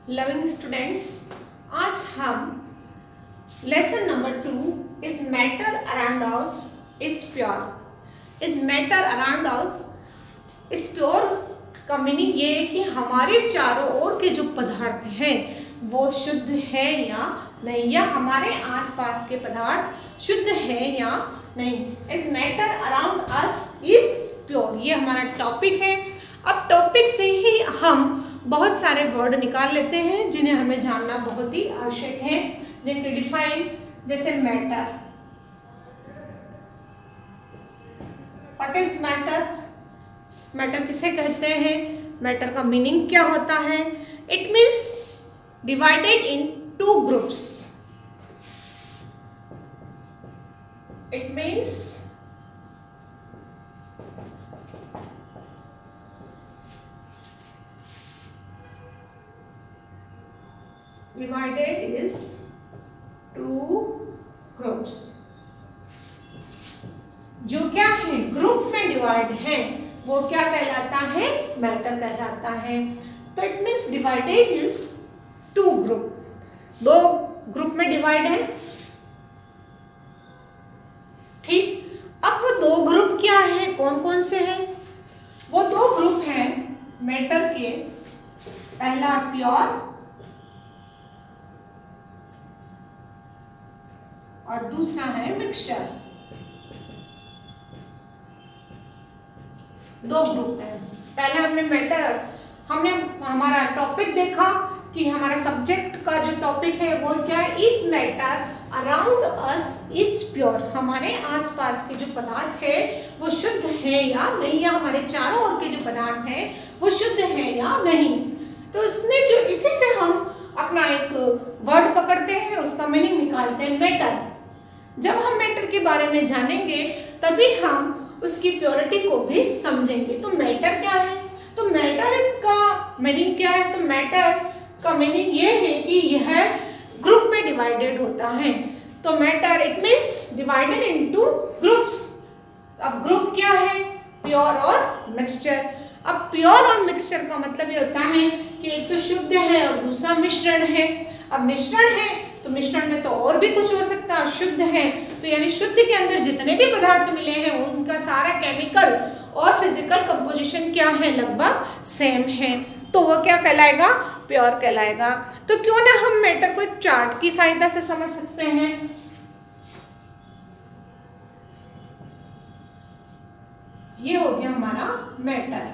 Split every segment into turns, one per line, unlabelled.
Loving students, आज हम lesson number 2 is matter around us is pure. Is matter around us is pure का meaning ये है कि हमारे चारों ओर के जो पदार्थ हैं वो शुद्ध है या नहीं, या हमारे आसपास के पदार्थ शुद्ध है या नहीं। Is matter around us is pure, ये हमारा टॉपिक है। अब टॉपिक से ही हम बहुत सारे वर्ड निकाल लेते हैं जिन्हें हमें जानना बहुत ही आवश्यक है, जिनके डिफाइन जैसे matter. What is matter? Matter किसे कहते हैं? मैटर का मीनिंग क्या होता है? It means divided in two groups. It means divided is two groups। जो क्या है, ग्रुप में डिवाइड है, वो क्या कहलाता है? मैटर कहलाता है। तो it means divided is two group, दो ग्रुप में डिवाइड है। ठीक, अब वो दो ग्रुप क्या है, कौन कौन से हैं? वो दो ग्रुप हैं मैटर के, पहला प्योर और दूसरा है मिक्सचर। दो ग्रुप हैं। पहले हमने मैटर, हमने हमारा टॉपिक देखा कि हमारा सब्जेक्ट का जो टॉपिक है वो क्या है? Is matter around us is pure. हमारे आसपास के जो पदार्थ है वो शुद्ध है या नहीं, या हमारे चारों ओर के जो पदार्थ है वो शुद्ध है या नहीं। तो इसमें जो इसी से हम अपना एक वर्ड पकड़ते हैं, उसका मीनिंग निकालते हैं, मैटर। जब हम मैटर के बारे में जानेंगे तभी हम उसकी प्योरिटी को भी समझेंगे। तो मैटर क्या है? तो मैटर का मीनिंग क्या है? तो मैटर का मीनिंग ये है कि यह ग्रुप में डिवाइडेड होता है। तो matter it means divided into groups. अब ग्रुप क्या है? प्योर और मिक्सचर। अब प्योर और मिक्सचर का मतलब ये होता है कि एक तो शुद्ध है और दूसरा मिश्रण है। अब मिश्रण है तो मिश्रण में तो और भी कुछ हो सकता है। शुद्ध है तो यानी शुद्ध के अंदर जितने भी पदार्थ मिले हैं उनका सारा केमिकल और फिजिकल कंपोजिशन क्या है? लगभग सेम है। तो वो क्या कहलाएगा? प्योर कहलाएगा। तो क्यों ना हम मैटर को एक चार्ट की सहायता से समझ सकते हैं। ये हो गया हमारा मैटर।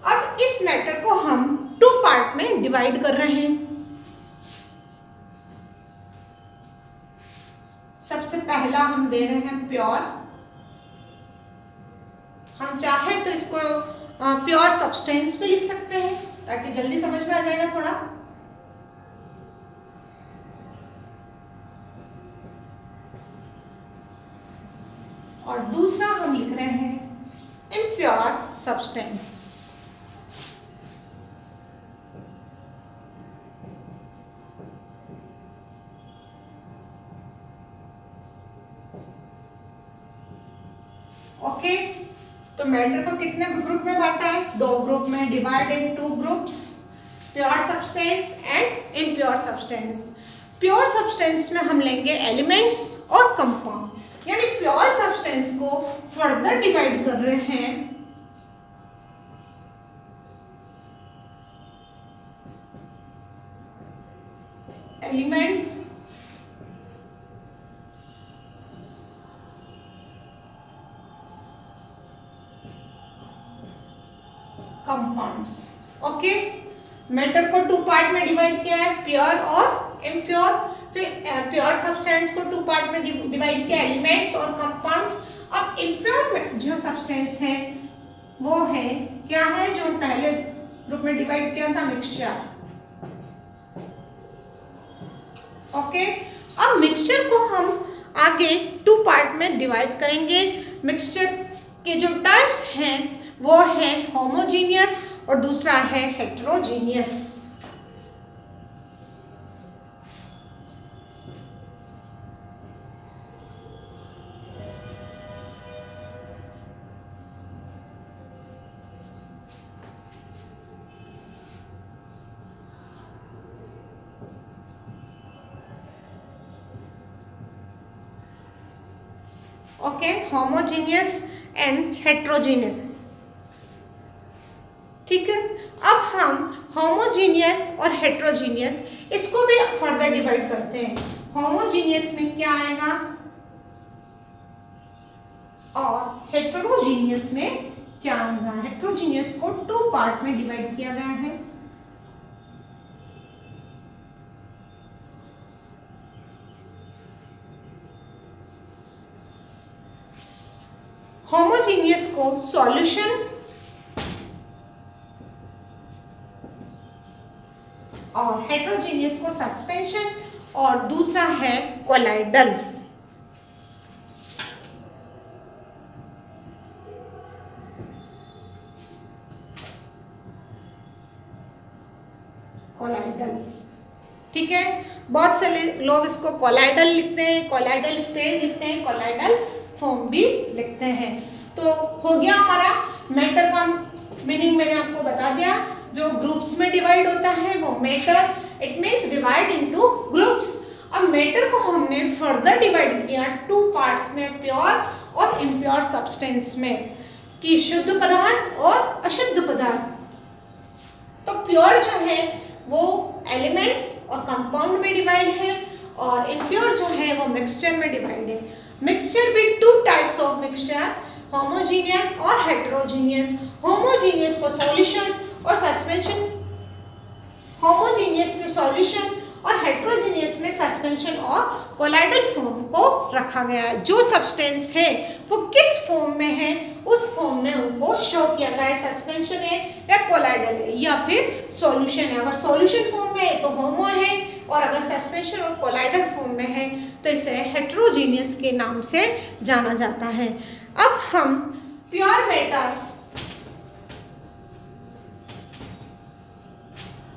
अब इस मैटर को हम टू पार्ट में डिवाइड कर रहे हैं। सबसे पहला हम दे रहे हैं प्योर। हम चाहे तो इसको प्योर सब्सटेंस भी लिख सकते हैं ताकि जल्दी समझ में आ जाएगा थोड़ा। और दूसरा हम लिख रहे हैं इम्प्योर सब्सटेंस। ओके, तो मैटर को कितने ग्रुप में बांटा है? दो ग्रुप में, divide in two groups, pure substance and impure substance. Pure substance में हम लेंगे एलिमेंट्स और कंपाउंड, यानी प्योर सब्सटेंस को फर्दर डिवाइड कर रहे हैं एलिमेंट्स कंपाउंड्स। ओके, मैटर को टू पार्ट में डिवाइड किया है, प्योर और इम्प्योर। फिर प्योर सब्सटेंस को टू पार्ट में डिवाइड किया, एलिमेंट्स और कंपाउंड्स। अब इम्प्योर जो सब्सटेंस है वो है क्या है? जो पहले ग्रुप में डिवाइड किया था, मिक्सचर। ओके, अब मिक्सचर को हम आगे टू पार्ट में डिवाइड करेंगे। मिक्सचर के जो टाइप्स हैं वो है होमोजीनियस और दूसरा है heterogeneous. Okay, homogeneous and heterogeneous. ठीक है, अब हम होमोजीनियस और हेट्रोजीनियस इसको भी फर्दर डिवाइड करते हैं। होमोजीनियस में क्या आएगा और हेट्रोजीनियस में क्या आएगा। हेट्रोजीनियस को 2 पार्ट में डिवाइड किया गया है। होमोजीनियस को सॉल्यूशन और हेट्रोजीनियस को सस्पेंशन और दूसरा है कोलाइडल। कोलाइडल, ठीक है, बहुत से लोग इसको कोलाइडल लिखते हैं, कोलाइडल स्टेज लिखते हैं, कोलाइडल फॉर्म भी लिखते हैं। तो हो गया हमारा मैटर का मीनिंग, मैंने आपको बता दिया। जो ग्रुप्स में डिवाइड होता है वो matter, it means divide into groups. अब मैटर को हमने फर्दर डिवाइड किया 2 पार्ट्स में, प्योर और इम्प्योर सब्सटेंस में, कि शुद्ध पदार्थ और अशुद्ध पदार्थ। तो प्योर जो है वो एलिमेंट्स और कंपाउंड में डिवाइड है, और इम्प्योर जो है वो मिक्सचर में डिवाइड है। Mixture with 2 types of mixture, homogeneous और हेट्रोजीनियस। होमोजीनियस को सॉल्यूशन और सस्पेंशन, होमोजीनियस में सॉल्यूशन और हेट्रोजीनियस में सस्पेंशन और कोलाइडल फॉर्म को रखा गया है। जो सब्सटेंस है वो किस फॉर्म में है उस फॉर्म में उनको शो किया गया है, सस्पेंशन है या कोलाइडल है या फिर सॉल्यूशन है। अगर सॉल्यूशन फॉर्म में है तो होमो है, और अगर सस्पेंशन और कोलाइडल फॉर्म में है तो इसे हेट्रोजीनियस के नाम से जाना जाता है। अब हम प्योर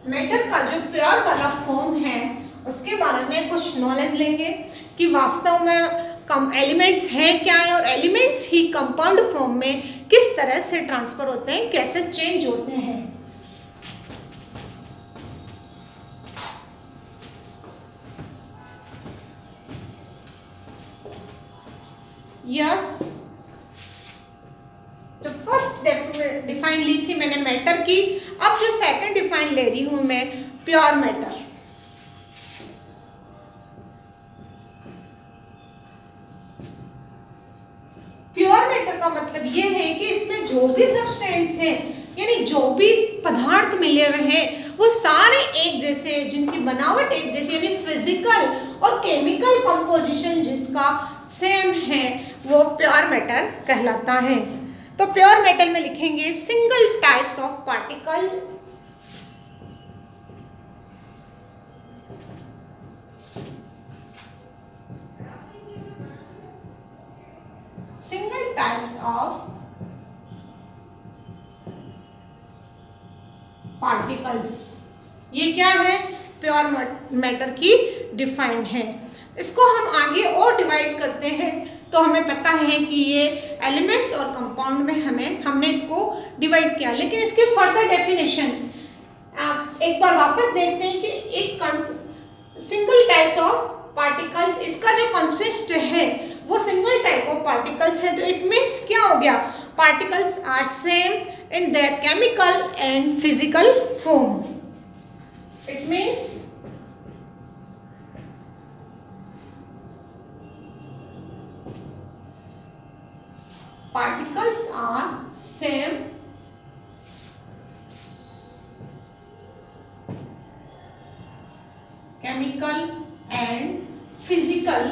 मैटर का जो प्योर वाला फॉर्म है उसके बारे में कुछ नॉलेज लेंगे कि वास्तव में एलिमेंट्स हैं क्या है, और एलिमेंट्स ही कंपाउंड फॉर्म में किस तरह से ट्रांसफर होते हैं, कैसे चेंज होते हैं। यस, तो फर्स्ट डिफाइन ली थी मैंने मैटर की, अब जो सेकंड डिफाइन ले रही हूं मैं प्योर मैटर। प्योर मैटर का मतलब ये है कि इसमें जो भी सब्सटेंस है, यानी जो भी पदार्थ मिले हुए हैं वो सारे एक जैसे, जिनकी बनावट एक जैसी, यानी फिजिकल और केमिकल कंपोजिशन जिसका सेम है, वो प्योर मैटर कहलाता है। तो प्योर मेटल में लिखेंगे single types of particles, single types of particles. ये क्या है, प्योर मैटर की डिफाइंड है। इसको हम आगे और डिवाइड करते हैं तो हमें पता है कि ये एलिमेंट्स और कंपाउंड में हमने इसको डिवाइड किया, लेकिन इसकी फर्दर डेफिनेशन एक बार वापस देखते हैं कि एक सिंगल टाइप्स ऑफ पार्टिकल्स, इसका जो कंसिस्ट है वो सिंगल टाइप ऑफ पार्टिकल्स है। तो इट मीन्स क्या हो गया, particles are same in their chemical and physical form. It means particles are same chemical and physical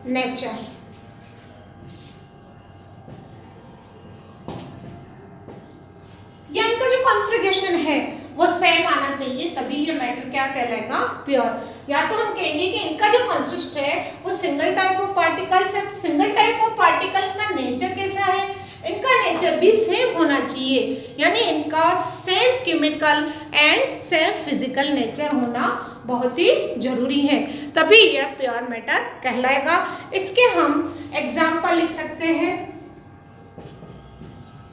nature। या इनका जो कॉन्फ़िगरेशन है वो सेम आना चाहिए, तभी ये मैटर क्या कहलाएगा, प्योर। या तो हम कहेंगे कि इनका जो कंसिस्ट है वो सिंगल टाइप ऑफ पार्टिकल्स है। सिंगल टाइप ऑफ पार्टिकल्स का नेचर कैसा है, इनका नेचर भी सेम होना चाहिए, यानी इनका same chemical and same physical nature होना बहुत ही जरूरी है, तभी यह प्योर मैटर कहलाएगा। इसके हम एग्जाम्पल लिख सकते हैं।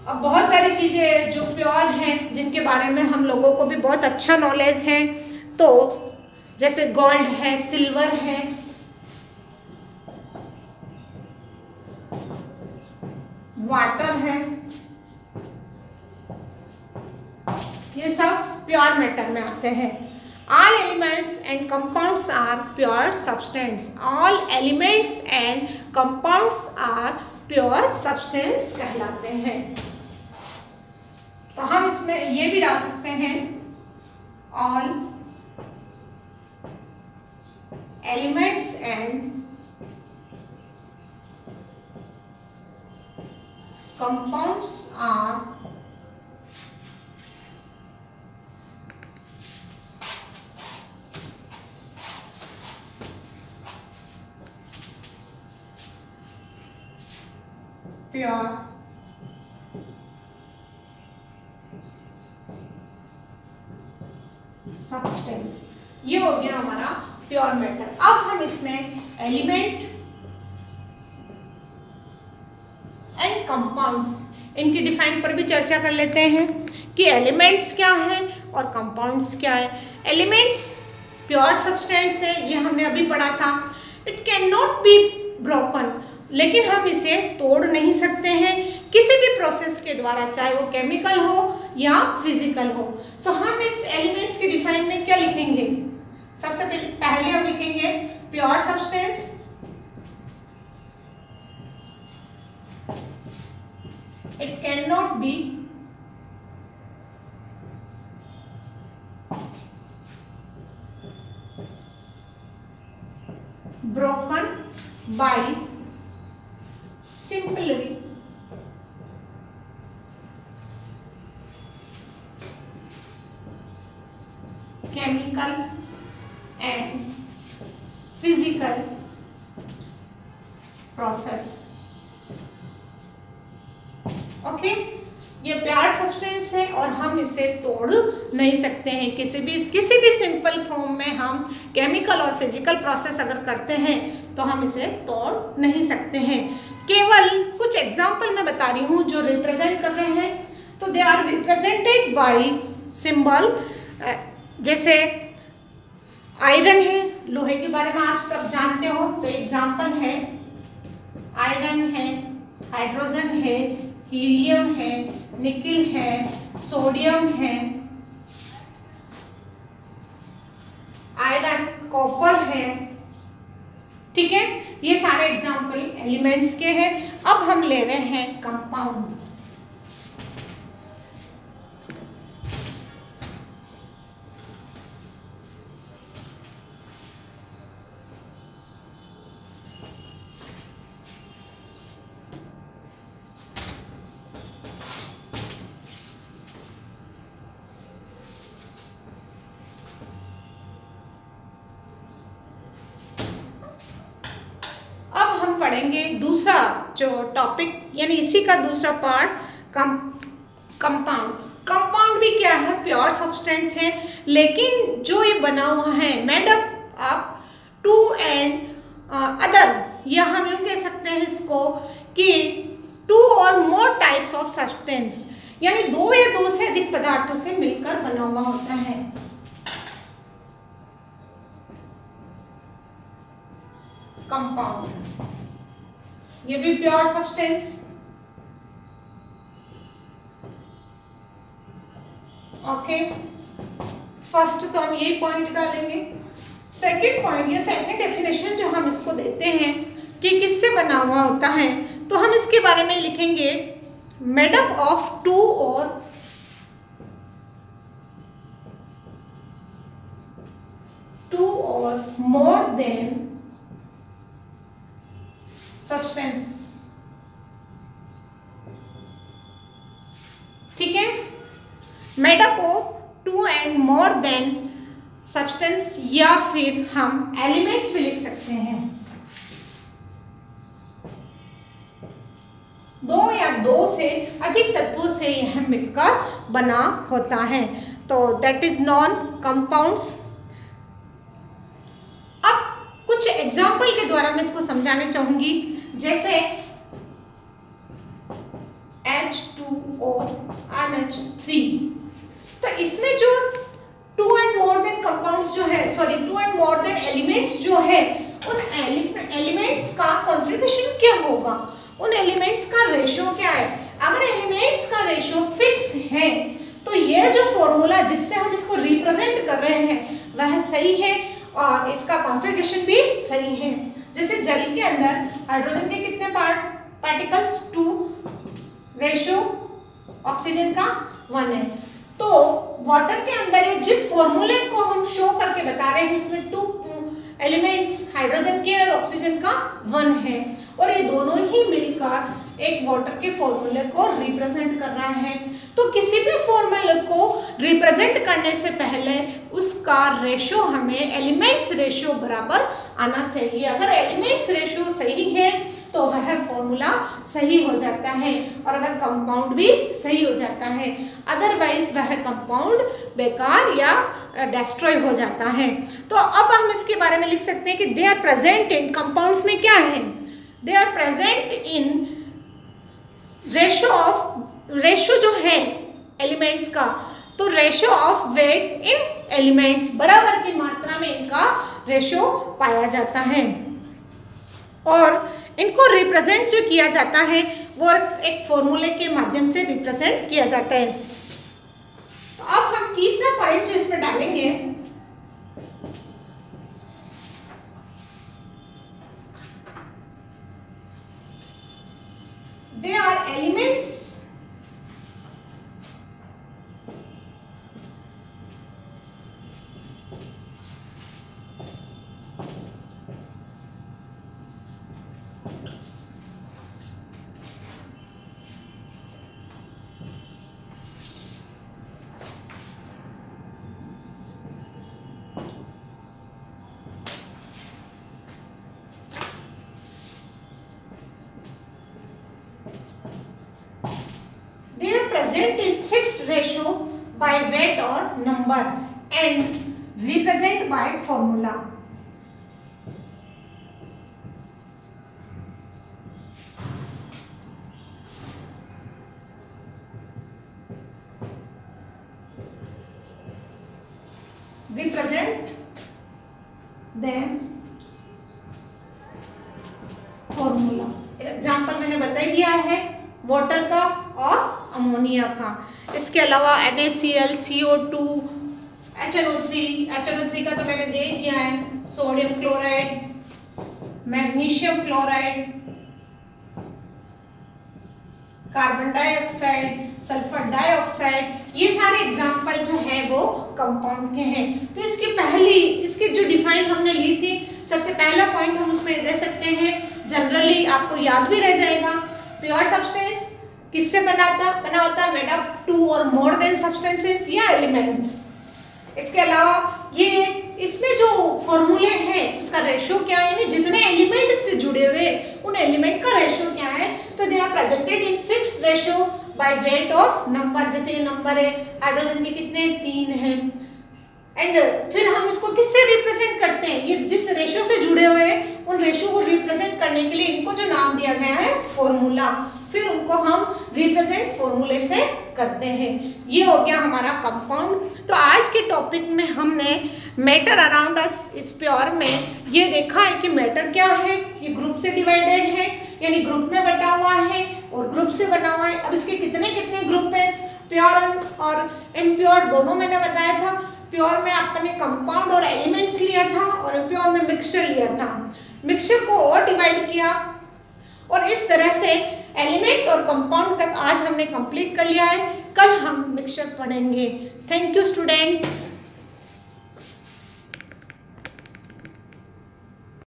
अब बहुत सारी चीज़ें जो प्योर हैं जिनके बारे में हम लोगों को भी बहुत अच्छा नॉलेज है, तो जैसे गोल्ड है, सिल्वर है, वाटर है, ये सब प्योर मैटर में आते हैं। All elements and compounds are pure substance. All elements and compounds are pure substance कहलाते हैं। तो हम इसमें ये भी डाल सकते हैं, all elements and compounds are pure substance. ये हो गया हमारा प्योर मैटर। अब हम इसमें एलिमेंट एंड कंपाउंड्स, इनकी डिफाइन पर भी चर्चा कर लेते हैं कि एलिमेंट्स क्या हैं और कंपाउंड्स क्या है। एलिमेंट्स प्योर सब्सटेंस है, ये हमने अभी पढ़ा था। It can not be broken, लेकिन हम इसे तोड़ नहीं सकते हैं किसी भी प्रोसेस के द्वारा, चाहे वो केमिकल हो या फिजिकल हो। तो हम इस एलिमेंट्स के डिफाइन में क्या लिखेंगे? सबसे पहले हम लिखेंगे pure substance, it can not be broken by simply chemical and physical process। Okay, ये प्योर सब्सटेंस है और हम इसे तोड़ नहीं सकते हैं किसी भी सिंपल फॉर्म में। हम केमिकल और फिजिकल प्रोसेस अगर करते हैं तो हम इसे तोड़ नहीं सकते हैं। केवल कुछ एग्जाम्पल मैं बता रही हूँ जो रिप्रेजेंट कर रहे हैं। तो they are represented by symbol, जैसे आयरन है, लोहे के बारे में आप सब जानते हो, तो एग्जाम्पल है आयरन है, हाइड्रोजन है, हीलियम है, निकिल है, सोडियम है, आयरन, कॉपर है। ठीक है, ये सारे एग्जाम्पल एलिमेंट्स के हैं। अब हम ले रहे हैं कंपाउंड। पढ़ेंगे दूसरा जो टॉपिक, यानी इसी का दूसरा पार्ट, कंपाउंड। कंपाउंड भी क्या है? प्योर सब्सटेंस है, लेकिन जो ये बना हुआ है made up to and other, या हम यूँ कह सकते हैं इसको कि टू और मोर टाइप्स ऑफ सब्सटेंस, यानी दो या दो से अधिक पदार्थों से मिलकर बना हुआ होता है। कंपाउंड ये भी प्योर सब्सटेंस। ओके, फर्स्ट तो हम यही पॉइंट डालेंगे। सेकंड पॉइंट, ये सेकंड डेफिनेशन जो हम इसको देते हैं कि किससे बना हुआ होता है, तो हम इसके बारे में लिखेंगे मेड अप ऑफ टू और मोर देन सब्सटेंस। ठीक है, made up of two and more than substance, या फिर हम एलिमेंट्स भी लिख सकते हैं। दो या दो से अधिक तत्वों से यह मिलकर बना होता है, तो दैट इज नॉन कंपाउंड्स। अब कुछ एग्जाम्पल के द्वारा मैं इसको समझाने चाहूंगी, जैसे H2O NH3। तो इसमें जो 2 and more than कंपाउंड्स जो है, sorry 2 and more than elements जो है, उन एलिमेंट्स का कॉन्फ़िगरेशन क्या होगा, उन एलिमेंट्स का रेशियो क्या है। अगर एलिमेंट्स का रेशियो फिक्स है तो ये जो फॉर्मूला जिससे हम इसको रिप्रेजेंट कर रहे हैं वह सही है और इसका कॉन्फ़िगरेशन भी सही है। जैसे जल के अंदर हाइड्रोजन के कितने पार्टिकल्स 2, रेशियो ऑक्सीजन का 1 है। तो वाटर के अंदर ये जिस फॉर्मूले को हम शो करके बता रहे हैं उसमें 2 एलिमेंट्स हाइड्रोजन के और ऑक्सीजन का 1 है और ये दोनों ही मिलकर एक वाटर के फॉर्मूले को रिप्रेजेंट कर रहा है। तो किसी भी फॉर्मूले को रिप्रेजेंट करने से पहले उसका रेशियो हमें एलिमेंट्स रेशियो बराबर आना चाहिए। अगर एलिमेंट्स रेशियो सही है तो वह फॉर्मूला सही हो जाता है और वह कंपाउंड भी सही हो जाता है, अदरवाइज वह कंपाउंड बेकार या डिस्ट्रॉय हो जाता है। तो अब हम इसके बारे में लिख सकते हैं कि they are present in, compounds में क्या है, they are present in ratio जो है एलिमेंट्स का, तो ratio of weight in elements, बराबर की मात्रा में इनका रेशियो पाया जाता है और इनको रिप्रेजेंट जो किया जाता है वो एक फॉर्मूले के माध्यम से रिप्रेजेंट किया जाता है। तो अब हम तीसरा पॉइंट जो इसमें डालेंगे, they are elements present in fixed ratio by weight or number and represent by formula. Represent them formula. Example मैंने बता ही दिया है वाटर का और अमोनिया का। इसके अलावा NaCl, CO2, HNO3 का तो मैंने दे दिया है, sodium chloride, magnesium chloride, carbon dioxide, sulphur dioxide, ये सारे एग्जाम्पल जो है वो कंपाउंड के हैं। तो इसकी जो डिफाइन हमने ली थी, सबसे पहला पॉइंट हम उसमें दे सकते हैं, जनरली आपको याद भी रह जाएगा, प्योर सब्सटेंस किससे बना होता है, मेड अप 2 और मोर देन सब्सटेंसेस या एलिमेंट्स। इसके अलावा ये इसमें जो फॉर्मूले हैं उसका रेशियो क्या है, यानी जितने एलिमेंट से जुड़े हुए उन एलिमेंट का रेशियो क्या है, तो they are presented in fixed ratio by weight और नंबर। जैसे ये नंबर है, हाइड्रोजन के कितने 3 हैं, एंड फिर हम इसको किससे रिप्रेजेंट करते हैं, ये जिस रेशियो से जुड़े हुए हैं उन रेशियो को रिप्रेजेंट करने के लिए इनको जो नाम दिया गया है फॉर्मूला, फिर उनको हम रिप्रेजेंट फॉर्मूले से करते हैं। ये हो गया हमारा कंपाउंड। तो आज के टॉपिक में हमने matter around us is pure में ये देखा है कि मैटर क्या है, ये ग्रुप से डिवाइडेड है, यानी ग्रुप में बटा हुआ है और ग्रुप से बना हुआ है। अब इसके कितने कितने ग्रुप हैं, प्योर और इम्प्योर दोनों मैंने बताया था। प्योर में आपने कंपाउंड और एलिमेंट्स लिया था और इम्प्योर में मिक्सचर लिया था, मिक्सचर को और डिवाइड किया और इस तरह से एलिमेंट्स और कंपाउंड तक आज हमने कंप्लीट कर लिया है। कल हम मिक्सचर पढ़ेंगे। Thank you students.